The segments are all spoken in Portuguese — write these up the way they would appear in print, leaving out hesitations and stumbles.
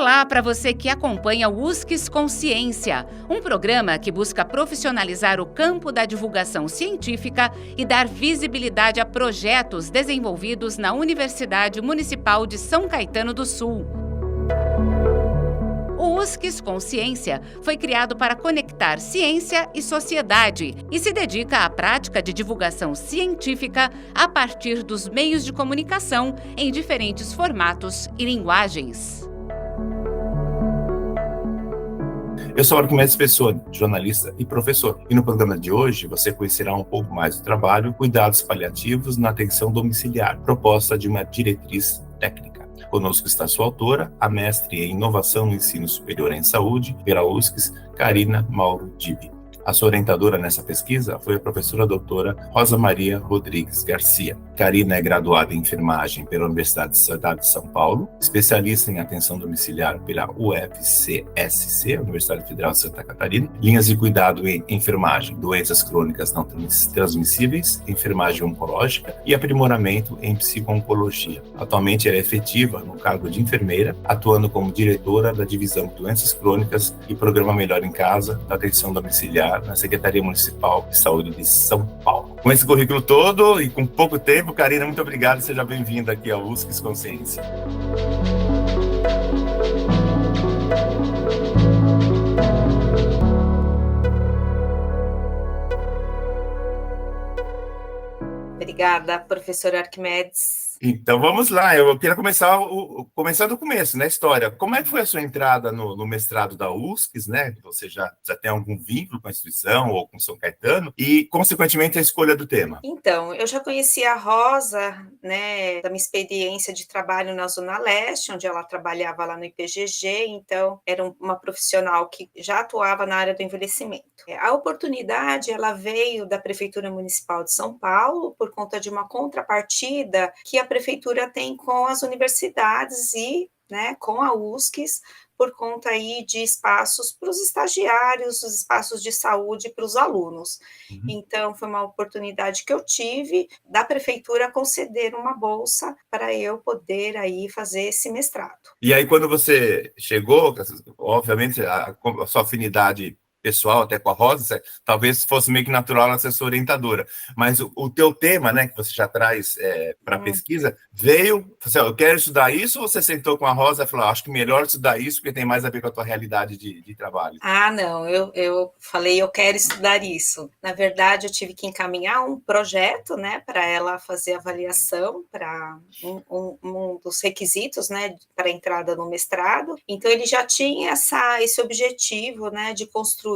Olá para você que acompanha o USCS Consciência, um programa que busca profissionalizar o campo da divulgação científica e dar visibilidade a projetos desenvolvidos na Universidade Municipal de São Caetano do Sul. O USCS Consciência foi criado para conectar ciência e sociedade e se dedica à prática de divulgação científica a partir dos meios de comunicação em diferentes formatos e linguagens. Eu sou Arquimedes Pessoa, jornalista e professor. E no programa de hoje você conhecerá um pouco mais do trabalho Cuidados Paliativos na Atenção Domiciliar, proposta de uma diretriz técnica. Conosco está sua autora, a mestre em Inovação no Ensino Superior em Saúde, pela USCS, Karina Mauro Dibi. A sua orientadora nessa pesquisa foi a professora doutora Rosa Maria Rodrigues Garcia. Karina é graduada em enfermagem pela Universidade de São Paulo, especialista em atenção domiciliar pela UFCSC, Universidade Federal de Santa Catarina, linhas de cuidado em enfermagem, doenças crônicas não transmissíveis, enfermagem oncológica e aprimoramento em psico-oncologia. Atualmente ela é efetiva no cargo de enfermeira, atuando como diretora da divisão de doenças crônicas e programa Melhor em Casa da atenção domiciliar na Secretaria Municipal de Saúde de São Paulo. Com esse currículo todo e com pouco tempo, Karina, muito obrigado, seja bem-vinda aqui ao USCS Consciência. Obrigada, professor Arquimedes. Então vamos lá, eu queria começar do começo, né, história. Como é que foi a sua entrada no mestrado da USCS, né? Você já tem algum vínculo com a instituição ou com São Caetano e, consequentemente, a escolha do tema? Então, eu já conhecia a Rosa, né, da minha experiência de trabalho na Zona Leste, onde ela trabalhava lá no IPGG, então era uma profissional que já atuava na área do envelhecimento. A oportunidade, ela veio da Prefeitura Municipal de São Paulo por conta de uma contrapartida que a prefeitura tem com as universidades e, né, com a USCS, por conta aí de espaços para os estagiários, os espaços de saúde para os alunos. Uhum. Então, foi uma oportunidade que eu tive da prefeitura conceder uma bolsa para eu poder aí fazer esse mestrado. E aí, quando você chegou, obviamente, a sua afinidade pessoal, até com a Rosa, talvez fosse meio que natural ela ser sua orientadora, mas o teu tema, né, que você já traz para a pesquisa, veio, você, eu quero estudar isso, ou você sentou com a Rosa e falou, acho que melhor estudar isso, porque tem mais a ver com a tua realidade de trabalho? Ah, não, eu falei, eu quero estudar isso. Na verdade, eu tive que encaminhar um projeto, né, para ela fazer avaliação, para um dos requisitos, né, para a entrada no mestrado. Então, ele já tinha esse objetivo, né, de construir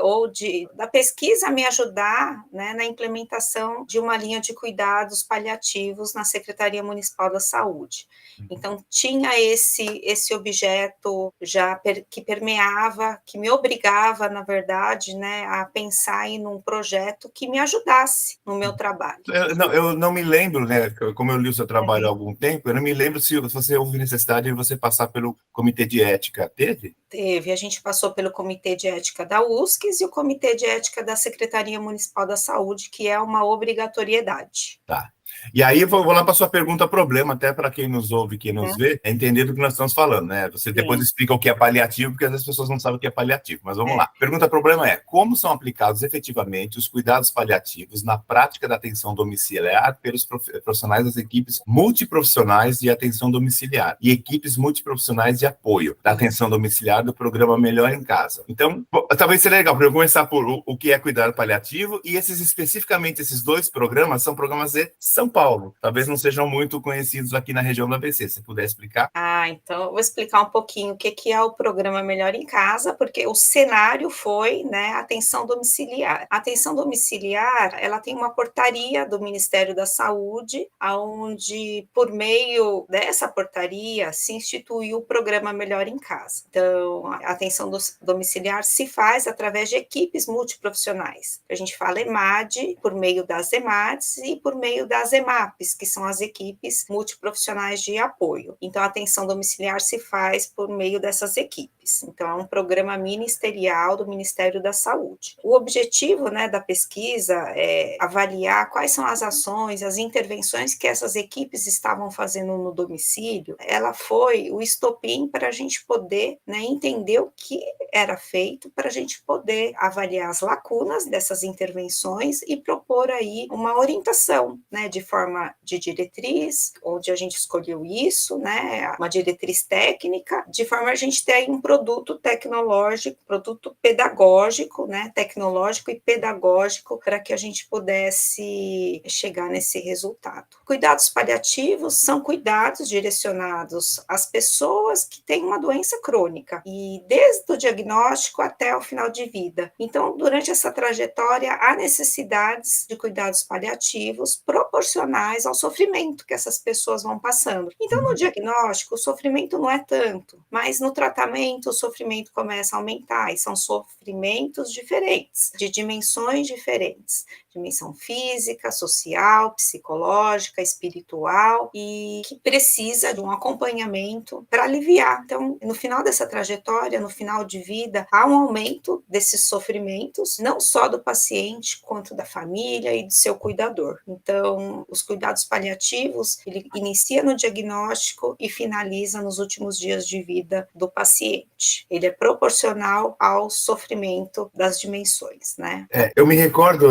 ou da pesquisa me ajudar, né, na implementação de uma linha de cuidados paliativos na Secretaria Municipal da Saúde. Então, tinha esse objeto já que permeava, que me obrigava, na verdade, né, a pensar em um projeto que me ajudasse no meu trabalho. Eu não me lembro, né, como eu li o seu trabalho há algum tempo, eu não me lembro se você houve necessidade de você passar pelo Comitê de Ética. Teve? Teve, a gente passou pelo Comitê de Ética da USCS e o Comitê de Ética da Secretaria Municipal da Saúde, que é uma obrigatoriedade. Tá. E aí, vou lá para a sua pergunta problema, até para quem nos ouve, quem nos vê, é entender do que nós estamos falando, né? Você depois explica o que é paliativo, porque às vezes as pessoas não sabem o que é paliativo, mas vamos lá. Pergunta problema é, como são aplicados efetivamente os cuidados paliativos na prática da atenção domiciliar pelos profissionais das equipes multiprofissionais de atenção domiciliar e equipes multiprofissionais de apoio da atenção domiciliar do programa Melhor em Casa? Então, talvez seja legal para eu começar por o que é cuidado paliativo e especificamente esses dois programas são programas de São Paulo, talvez não sejam muito conhecidos aqui na região do ABC, se puder explicar. Então eu vou explicar um pouquinho o que é o programa Melhor em Casa, porque o cenário foi, né, atenção domiciliar. A atenção domiciliar, ela tem uma portaria do Ministério da Saúde, onde, por meio dessa portaria, se instituiu o programa Melhor em Casa. Então, a atenção domiciliar se faz através de equipes multiprofissionais. A gente fala EMAD, por meio das EMADs e por meio das as EMAPs, que são as equipes multiprofissionais de apoio. Então, a atenção domiciliar se faz por meio dessas equipes. Então, é um programa ministerial do Ministério da Saúde. O objetivo, né, da pesquisa é avaliar quais são as ações, as intervenções que essas equipes estavam fazendo no domicílio. Ela foi o estopim para a gente poder, né, entender o que era feito, para a gente poder avaliar as lacunas dessas intervenções e propor aí uma orientação, né, de forma de diretriz, onde a gente escolheu isso, né, uma diretriz técnica, de forma a gente ter aí um produto tecnológico, produto pedagógico, né, tecnológico e pedagógico, para que a gente pudesse chegar nesse resultado. Cuidados paliativos são cuidados direcionados às pessoas que têm uma doença crônica, e desde o diagnóstico até o final de vida. Então, durante essa trajetória, há necessidades de cuidados paliativos proporcionais ao sofrimento que essas pessoas vão passando. Então, no diagnóstico, o sofrimento não é tanto, mas no tratamento, o sofrimento começa a aumentar, e são sofrimentos diferentes, de dimensões diferentes, dimensão física, social, psicológica, espiritual, e que precisa de um acompanhamento para aliviar. Então, no final dessa trajetória, no final de vida, há um aumento desses sofrimentos, não só do paciente, quanto da família e do seu cuidador. Então, os cuidados paliativos, ele inicia no diagnóstico e finaliza nos últimos dias de vida do paciente. Ele é proporcional ao sofrimento das dimensões, né? Eu me recordo,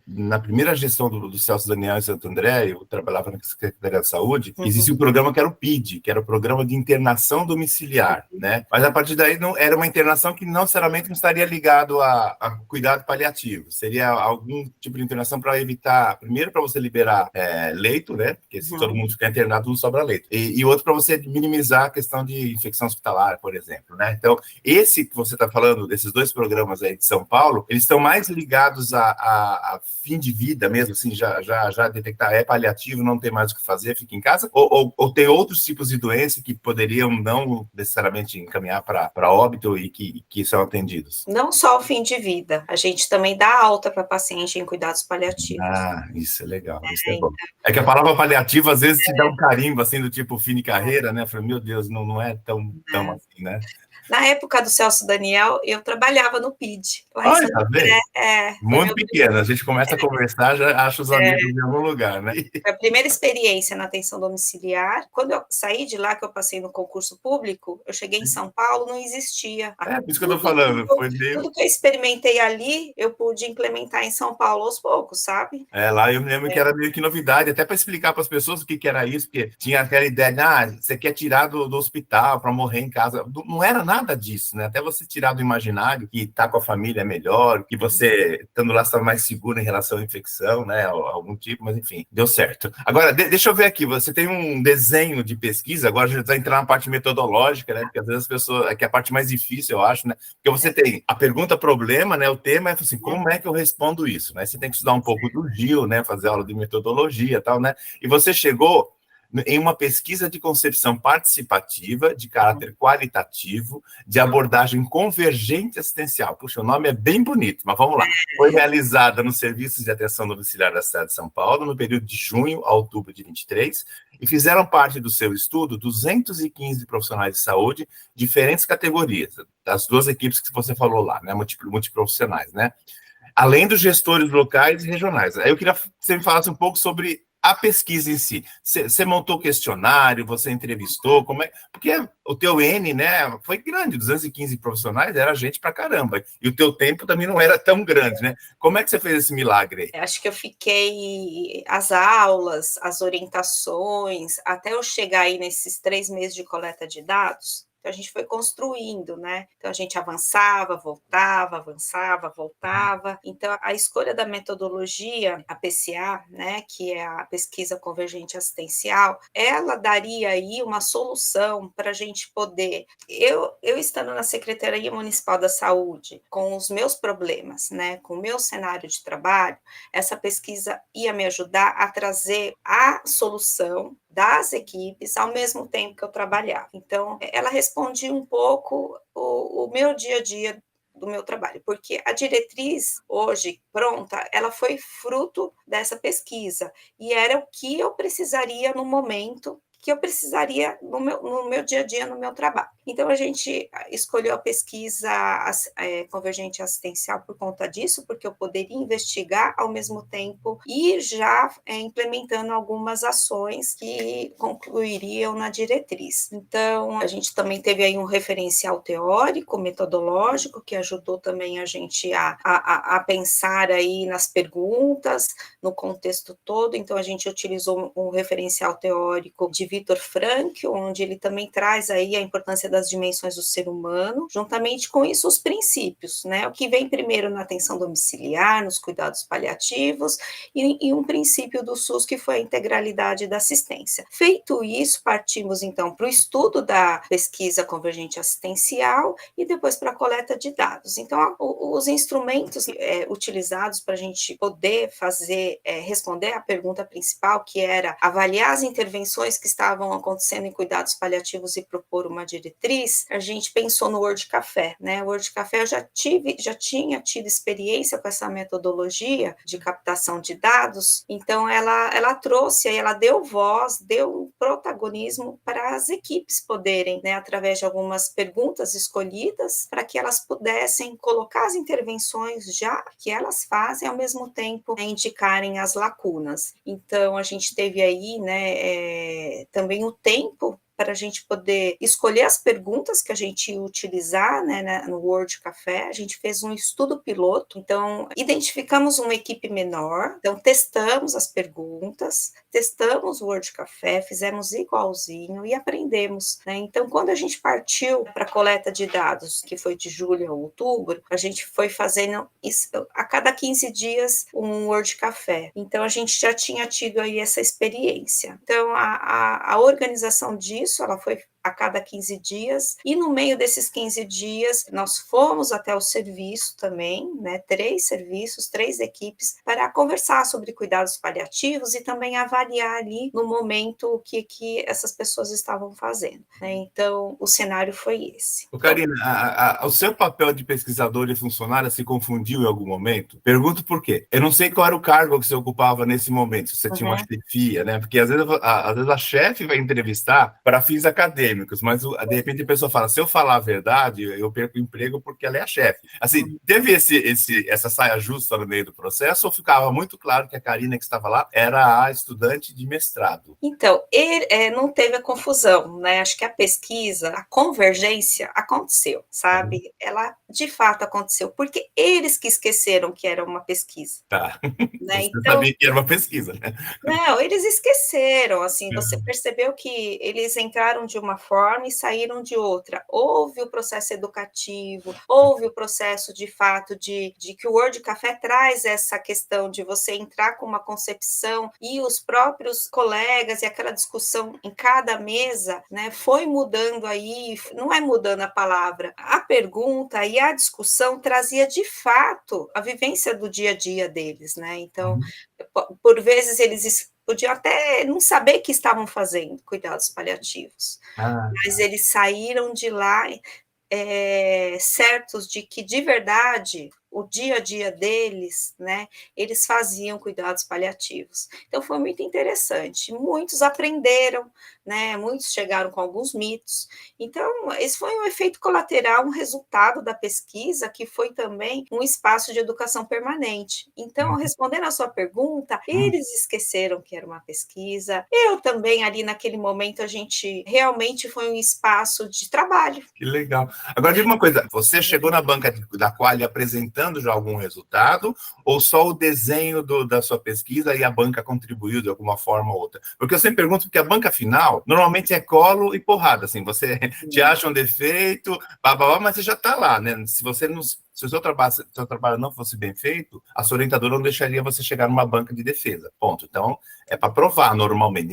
na primeira gestão do Celso Daniel em Santo André, eu trabalhava na Secretaria de Saúde, existia um programa que era o PID, que era o Programa de Internação Domiciliar, né? Mas a partir daí não, era uma internação que não necessariamente não estaria ligado a cuidado paliativo, seria algum tipo de internação para evitar, primeiro para você liberar leito, né? Porque se todo mundo ficar internado, não sobra leito. E outro para você minimizar a questão de infecção hospitalar, por exemplo, né? Então, esse que você está falando, desses dois programas aí de São Paulo, eles estão mais ligados a fim de vida mesmo, assim, já detectar paliativo, não tem mais o que fazer, fica em casa, ou tem outros tipos de doença que poderiam não necessariamente encaminhar para óbito e que são atendidos? Não só o fim de vida, a gente também dá alta para paciente em cuidados paliativos. Ah, isso é legal, isso é bom. É que a palavra paliativo às vezes te dá um carimbo, assim, do tipo fim de carreira, né? Eu falei, meu Deus, não é tão assim, né? Na época do Celso Daniel, eu trabalhava no PID. Olha, tá vendo? Muito meu pequeno, a gente começa a conversar, já acha os amigos em algum lugar, né? Foi a primeira experiência na atenção domiciliar. Quando eu saí de lá, que eu passei no concurso público, eu cheguei em São Paulo, não existia. Por isso que eu tô falando. Tudo que eu experimentei ali, eu pude implementar em São Paulo aos poucos, sabe? Lá eu me lembro que era meio que novidade, até para explicar para as pessoas o que era isso, porque tinha aquela ideia de, você quer tirar do hospital para morrer em casa. Não era nada disso, né? Até você tirar do imaginário que estar com a família é melhor, que você, estando lá, está mais seguro em relação à infecção, né? Algum tipo, mas enfim, deu certo. Agora, deixa eu ver aqui, você tem um desenho de pesquisa, agora a gente vai entrar na parte metodológica, né? Porque às vezes as pessoas, que é a parte mais difícil, eu acho, né? Porque você tem a pergunta-problema, né? O tema é assim, como é que eu respondo isso, né? Você tem que estudar um pouco do Gil, né? Fazer aula de metodologia e tal, né? E você chegou em uma pesquisa de concepção participativa, de caráter qualitativo, de abordagem convergente assistencial. Puxa, o nome é bem bonito, mas vamos lá. Foi realizada nos serviços de atenção domiciliar da cidade de São Paulo, no período de junho a outubro de 23, e fizeram parte do seu estudo 215 profissionais de saúde, diferentes categorias, das duas equipes que você falou lá, né, multiprofissionais, né? Além dos gestores locais e regionais. Aí eu queria que você me falasse um pouco sobre a pesquisa em si. Você montou questionário, você entrevistou, como é? Porque o teu N, né, foi grande, 215 profissionais, era gente pra caramba, e o teu tempo também não era tão grande, né? Como é que você fez esse milagre aí? Acho que eu fiquei, as aulas, as orientações, até eu chegar aí nesses 3 meses de coleta de dados, então, a gente foi construindo, né? Então, a gente avançava, voltava, avançava, voltava. Então, a escolha da metodologia, a PCA, né, que é a pesquisa convergente assistencial, ela daria aí uma solução para a gente poder... Eu estando na Secretaria Municipal da Saúde, com os meus problemas, né, com o meu cenário de trabalho, essa pesquisa ia me ajudar a trazer a solução das equipes ao mesmo tempo que eu trabalhava. Então, ela respondia um pouco o meu dia a dia do meu trabalho, porque a diretriz, hoje, pronta, ela foi fruto dessa pesquisa, e era o que eu precisaria no momento que eu precisaria no meu dia a dia, no meu trabalho. Então, a gente escolheu a pesquisa convergente assistencial por conta disso, porque eu poderia investigar ao mesmo tempo e já implementando algumas ações que concluiriam na diretriz. Então, a gente também teve aí um referencial teórico, metodológico, que ajudou também a gente a pensar aí nas perguntas, no contexto todo. Então, a gente utilizou um referencial teórico de Viktor Frankl, onde ele também traz aí a importância das dimensões do ser humano, juntamente com isso os princípios, né? O que vem primeiro na atenção domiciliar, nos cuidados paliativos, e um princípio do SUS que foi a integralidade da assistência. Feito isso, partimos então para o estudo da pesquisa convergente assistencial e depois para a coleta de dados. Então, os instrumentos utilizados para a gente poder responder à pergunta principal, que era avaliar as intervenções que estavam acontecendo em cuidados paliativos e propor uma diretriz, a gente pensou no Word Café, né? O Word Café eu já tinha tido experiência com essa metodologia de captação de dados, então ela trouxe, ela deu voz, deu protagonismo para as equipes poderem, né, através de algumas perguntas escolhidas, para que elas pudessem colocar as intervenções já que elas fazem, ao mesmo tempo, né, indicarem as lacunas. Então, a gente teve aí, né, também o tempo para a gente poder escolher as perguntas que a gente ia utilizar, né, no Word Café. A gente fez um estudo piloto, então identificamos uma equipe menor, então testamos as perguntas, testamos o Word Café, fizemos igualzinho e aprendemos, né? Então, quando a gente partiu para a coleta de dados, que foi de julho a outubro, a gente foi fazendo isso, a cada 15 dias um Word Café. Então, a gente já tinha tido aí essa experiência. Então, a organização disso, ela foi a cada 15 dias, e no meio desses 15 dias, nós fomos até o serviço também, né, 3 serviços, 3 equipes, para conversar sobre cuidados paliativos e também avaliar ali, no momento, o que essas pessoas estavam fazendo, né? Então, o cenário foi esse. Karina, o seu papel de pesquisadora e funcionária se confundiu em algum momento? Pergunto por quê. Eu não sei qual era o cargo que você ocupava nesse momento, se você tinha uma chefia, né? Porque às vezes a chefe vai entrevistar para fins acadêmicos, mas de repente a pessoa fala, se eu falar a verdade, eu perco o emprego porque ela é a chefe. Assim, teve essa saia justa no meio do processo, ou ficava muito claro que a Karina que estava lá era a estudante de mestrado? Então, não teve a confusão, né? Acho que a pesquisa, a convergência aconteceu, sabe? Ela, de fato, aconteceu, porque eles que esqueceram que era uma pesquisa. Tá. Né? Você sabia que era uma pesquisa, né? Não, eles esqueceram, assim, você percebeu que eles entraram de uma forma e saíram de outra. Houve o processo educativo, houve o processo, de fato, de que o Word Café traz essa questão de você entrar com uma concepção e os próprios colegas e aquela discussão em cada mesa, né, foi mudando aí, não é mudando a palavra, a pergunta e a discussão trazia, de fato, a vivência do dia a dia deles, né? Então, por vezes, eles podiam até não saber que estavam fazendo cuidados paliativos, mas eles saíram de lá certos de que, de verdade, o dia a dia deles, né, eles faziam cuidados paliativos. Então, foi muito interessante. Muitos aprenderam, né, muitos chegaram com alguns mitos. Então, esse foi um efeito colateral, um resultado da pesquisa, que foi também um espaço de educação permanente. Então, respondendo à sua pergunta, eles esqueceram que era uma pesquisa. Eu também, ali naquele momento, a gente realmente foi um espaço de trabalho. Que legal. Agora, diga uma coisa, você chegou na banca da Qualy apresentando já algum resultado, ou só o desenho da sua pesquisa e a banca contribuiu de alguma forma ou outra? Porque eu sempre pergunto, porque a banca final normalmente é colo e porrada, assim, você te acha um defeito, mas você já está lá, né? Se o seu trabalho não fosse bem feito, a sua orientadora não deixaria você chegar numa banca de defesa, ponto. Então, é para provar normalmente.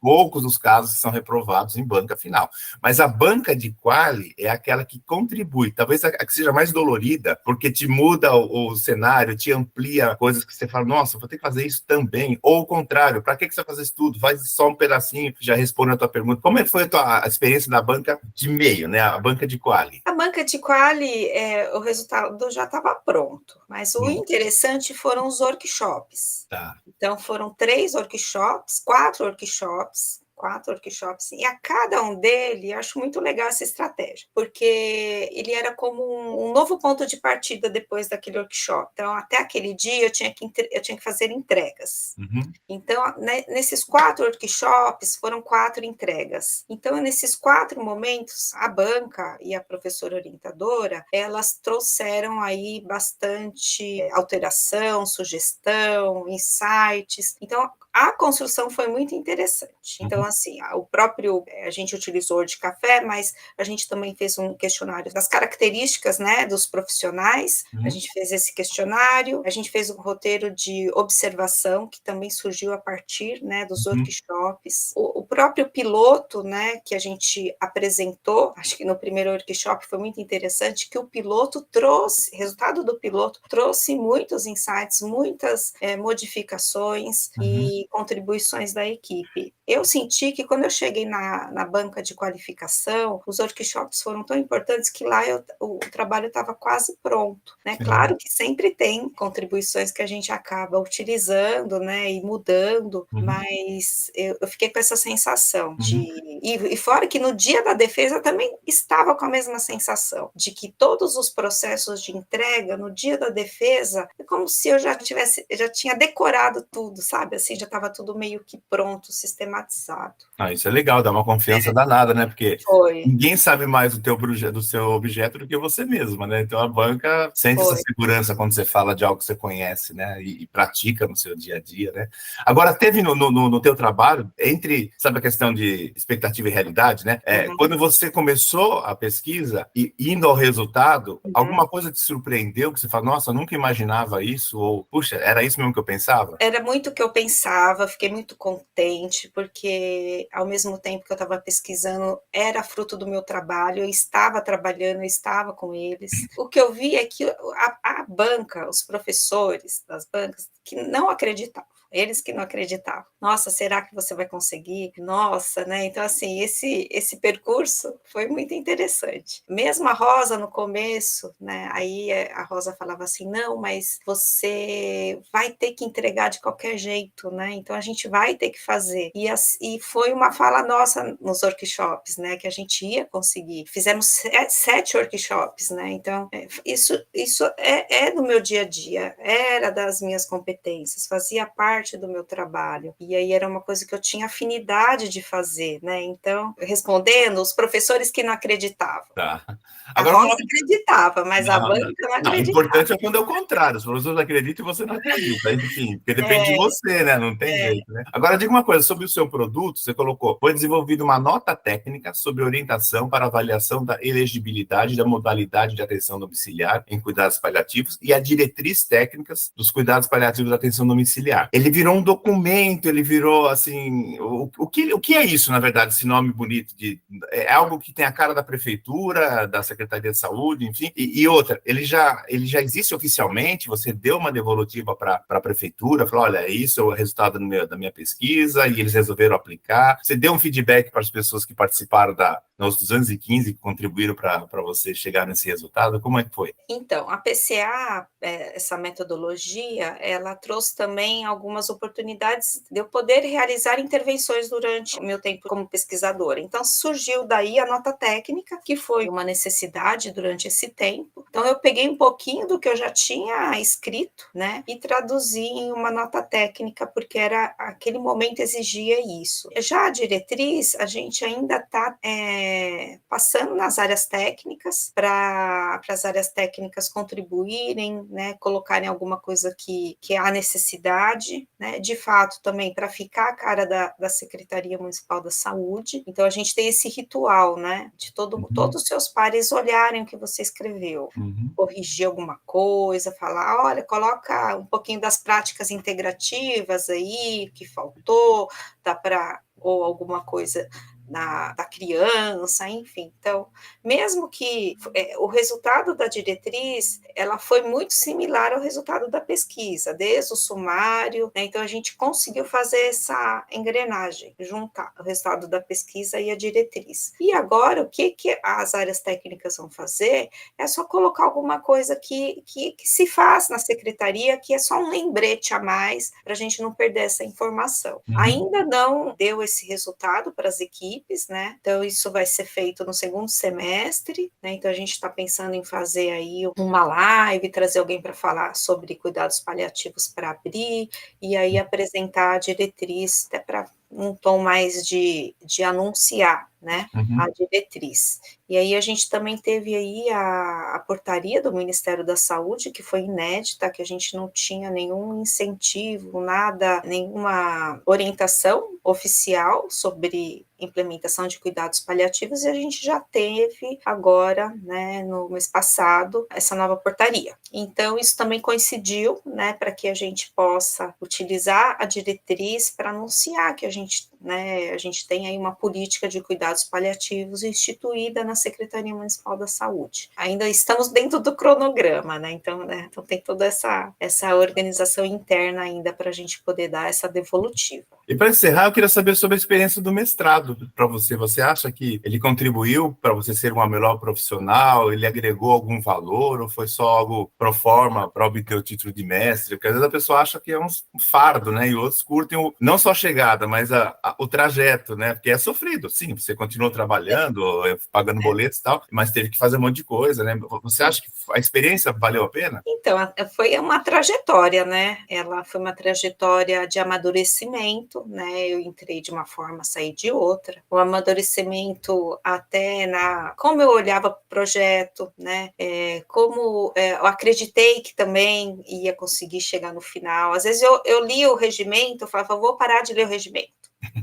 Poucos os casos que são reprovados em banca final. Mas a banca de quali é aquela que contribui, talvez a que seja mais dolorida, porque te muda o cenário, te amplia coisas que você fala, nossa, vou ter que fazer isso também. Ou o contrário, para que você vai fazer isso tudo? Faz só um pedacinho, já responde a tua pergunta. Como é que foi a experiência da banca de meio, né? A banca de quali? A banca de quali, o resultado já estava pronto, mas o interessante foram os workshops. Tá. Então, foram 4 workshops, e a cada um deles, eu acho muito legal essa estratégia, porque ele era como um novo ponto de partida depois daquele workshop. Então, até aquele dia, eu tinha que fazer entregas. Então, nesses 4 workshops, foram 4 entregas. Então, nesses 4 momentos, a banca e a professora orientadora, elas trouxeram aí bastante alteração, sugestão, insights. Então, a construção foi muito interessante. Então, assim, a gente utilizou de café, mas a gente também fez um questionário das características, né, dos profissionais. A gente fez esse questionário, a gente fez um roteiro de observação, que também surgiu a partir, né, dos workshops. O próprio piloto, né, que a gente apresentou, acho que no primeiro workshop foi muito interessante, que o piloto resultado do piloto trouxe muitos insights, muitas modificações e contribuições da equipe. Eu senti que quando eu cheguei na banca de qualificação, os workshops foram tão importantes que lá o trabalho estava quase pronto, né? Claro que sempre tem contribuições que a gente acaba utilizando, né, e mudando, mas eu fiquei com essa sensação e fora que no dia da defesa também estava com a mesma sensação, de que todos os processos de entrega no dia da defesa, é como se eu já tinha decorado tudo, sabe? Assim, já estava tudo meio que pronto, sistematizado. Isso é legal, dá uma confiança danada, né? Porque Foi. ninguém sabe mais do seu objeto do que você mesma, né? Então a banca sente essa segurança quando você fala de algo que você conhece, né? E pratica no seu dia a dia, né? Agora, teve no teu trabalho, sabe a questão de expectativa e realidade, né? Quando você começou a pesquisa e indo ao resultado, alguma coisa te surpreendeu, que você fala, nossa, eu nunca imaginava isso, ou, puxa, era isso mesmo que eu pensava? Era muito o que eu pensava, fiquei muito contente, porque ao mesmo tempo que eu estava pesquisando, era fruto do meu trabalho, eu estava trabalhando, eu estava com eles. O que eu vi é que a banca, os professores das bancas, que não acreditavam. Eles que não acreditavam. Nossa, será que você vai conseguir? Nossa, né? Então, assim, esse percurso foi muito interessante. Mesmo a Rosa, no começo, né? Aí a Rosa falava assim, não, mas você vai ter que entregar de qualquer jeito, né? Então, a gente vai ter que fazer. E foi uma fala nossa nos workshops, né? Que a gente ia conseguir. Fizemos 7 workshops, né? Então, isso é do meu dia a dia, era das minhas competências, fazia parte do meu trabalho, e aí era uma coisa que eu tinha afinidade de fazer, né? Então, respondendo, os professores que não acreditavam. Tá. Agora, a Rosa acreditava, mas a banca não acreditava. O importante é quando é o contrário, os professores acreditam e você não acredita, enfim, porque depende de você, né? Não tem jeito, né? Agora, diga uma coisa, sobre o seu produto, você colocou, foi desenvolvida uma nota técnica sobre orientação para avaliação da elegibilidade da modalidade de atenção domiciliar em cuidados paliativos e a diretriz técnicas dos cuidados paliativos da atenção domiciliar. Ele virou um documento, ele virou, assim, o que é isso, na verdade, esse nome bonito? É algo que tem a cara da prefeitura, da Secretaria de Saúde, enfim, e outra, ele já existe oficialmente, você deu uma devolutiva para a prefeitura, falou, olha, isso é o resultado da minha pesquisa, e eles resolveram aplicar, você deu um feedback para as pessoas que participaram nos 215 que contribuíram para você chegar nesse resultado, como é que foi? Então, a PCA, essa metodologia, ela trouxe também algumas oportunidades de eu poder realizar intervenções durante o meu tempo como pesquisadora. Então, surgiu daí a nota técnica, que foi uma necessidade durante esse tempo. Então, eu peguei um pouquinho do que eu já tinha escrito, né, e traduzi em uma nota técnica, porque aquele momento exigia isso. Já a diretriz, a gente ainda está passando nas áreas técnicas, para as áreas técnicas contribuírem, né, colocarem alguma coisa que há necessidade, né, de fato também para ficar a cara da Secretaria Municipal da Saúde. Então a gente tem esse ritual, né, de todos os seus pares olharem o que você escreveu, corrigir alguma coisa, falar, olha, coloca um pouquinho das práticas integrativas aí, que faltou, dá para, ou alguma coisa da criança, enfim. Então, mesmo que o resultado da diretriz, ela foi muito similar ao resultado da pesquisa, desde o sumário, né? Então a gente conseguiu fazer essa engrenagem, juntar o resultado da pesquisa e a diretriz. E agora, o que as áreas técnicas vão fazer é só colocar alguma coisa que se faz na secretaria, que é só um lembrete a mais, para a gente não perder essa informação. Ainda não deu esse resultado para as equipes, né? Então, isso vai ser feito no segundo semestre, né? Então, a gente está pensando em fazer aí uma live, trazer alguém para falar sobre cuidados paliativos para abrir, e aí apresentar a diretriz, até para um tom mais de anunciar, né, a diretriz. E aí a gente também teve aí a portaria do Ministério da Saúde, que foi inédita, que a gente não tinha nenhum incentivo, nada, nenhuma orientação oficial sobre implementação de cuidados paliativos, e a gente já teve agora, né, no mês passado, essa nova portaria. Então, isso também coincidiu, né, para que a gente possa utilizar a diretriz para anunciar que a gente tem aí uma política de cuidados paliativos instituída na Secretaria Municipal da Saúde. Ainda estamos dentro do cronograma, né? Então tem toda essa organização interna ainda para a gente poder dar essa devolutiva. E para encerrar, eu queria saber sobre a experiência do mestrado para você. Você acha que ele contribuiu para você ser uma melhor profissional? Ele agregou algum valor? Ou foi só algo pro forma para obter o título de mestre? Porque às vezes a pessoa acha que é um fardo, né? E outros curtem não só a chegada, mas o trajeto, né? Porque é sofrido. Sim, você continuou trabalhando, pagando boletos e tal, mas teve que fazer um monte de coisa, né? Você acha que a experiência valeu a pena? Então, foi uma trajetória, né? Ela foi uma trajetória de amadurecimento, né? Eu entrei de uma forma, saí de outra. O amadurecimento até como eu olhava para o projeto, né? Como eu acreditei que também ia conseguir chegar no final. Às vezes eu li o regimento, eu falava, vou parar de ler o regimento.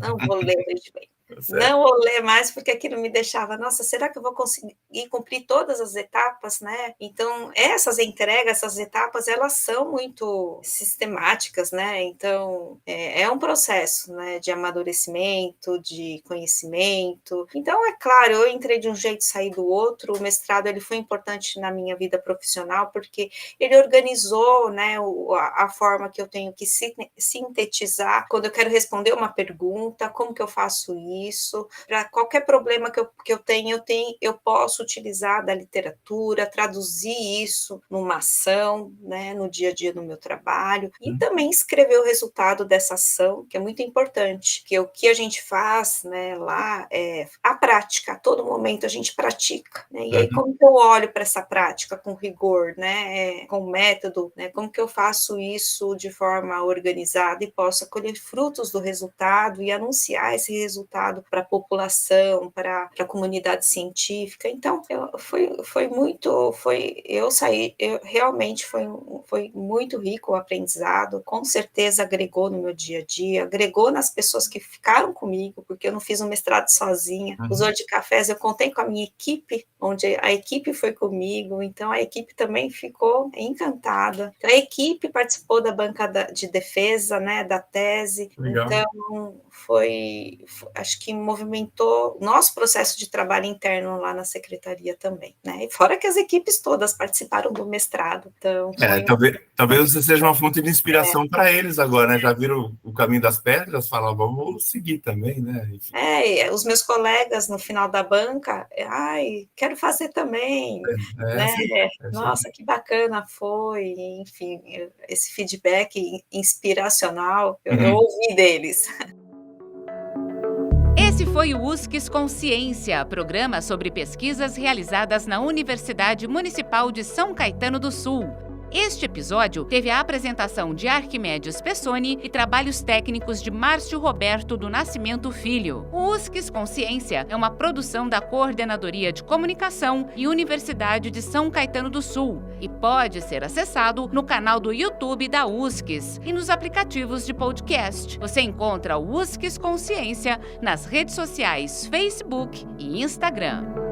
Não vou ler o regimento. Não vou ler mais, porque aquilo me deixava, nossa, será que eu vou conseguir cumprir todas as etapas, né? Então, essas entregas, essas etapas, elas são muito sistemáticas, né? Então, é um processo, né, de amadurecimento, de conhecimento. Então, é claro, eu entrei de um jeito e saí do outro. O mestrado, ele foi importante na minha vida profissional, porque ele organizou, né, a forma que eu tenho que sintetizar quando eu quero responder uma pergunta, como que eu faço isso, para qualquer problema que eu tenho, eu posso utilizar da literatura, traduzir isso numa ação, né, no dia a dia do meu trabalho, e também escrever o resultado dessa ação, que é muito importante, que o que a gente faz, né, lá é a prática, a todo momento a gente pratica, né, e aí como que eu olho para essa prática com rigor, né, com método, né, como que eu faço isso de forma organizada e posso colher frutos do resultado e anunciar esse resultado para a população, para a comunidade científica. Então, realmente foi muito rico o aprendizado, com certeza agregou no meu dia a dia, agregou nas pessoas que ficaram comigo, porque eu não fiz um mestrado sozinha. Os Hoje de Cafés eu contei com a minha equipe, onde a equipe foi comigo, então a equipe também ficou encantada. Então, a equipe participou da banca de defesa, né, da tese. Legal. Então, acho que movimentou o nosso processo de trabalho interno lá na secretaria também, né? E fora que as equipes todas participaram do mestrado. Então, talvez você seja uma fonte de inspiração para eles agora, né? Já viram o caminho das pedras, falam, vamos seguir também, né? Enfim. Os meus colegas no final da banca, quero fazer também, né? Nossa, que bacana foi, enfim, esse feedback inspiracional, eu ouvi deles. Esse foi o USCS Consciência, programa sobre pesquisas realizadas na Universidade Municipal de São Caetano do Sul. Este episódio teve a apresentação de Arquimedes Pessoni e trabalhos técnicos de Márcio Roberto do Nascimento Filho. O USCS Consciência é uma produção da Coordenadoria de Comunicação e Universidade de São Caetano do Sul e pode ser acessado no canal do YouTube da USCS e nos aplicativos de podcast. Você encontra o USCS Consciência nas redes sociais Facebook e Instagram.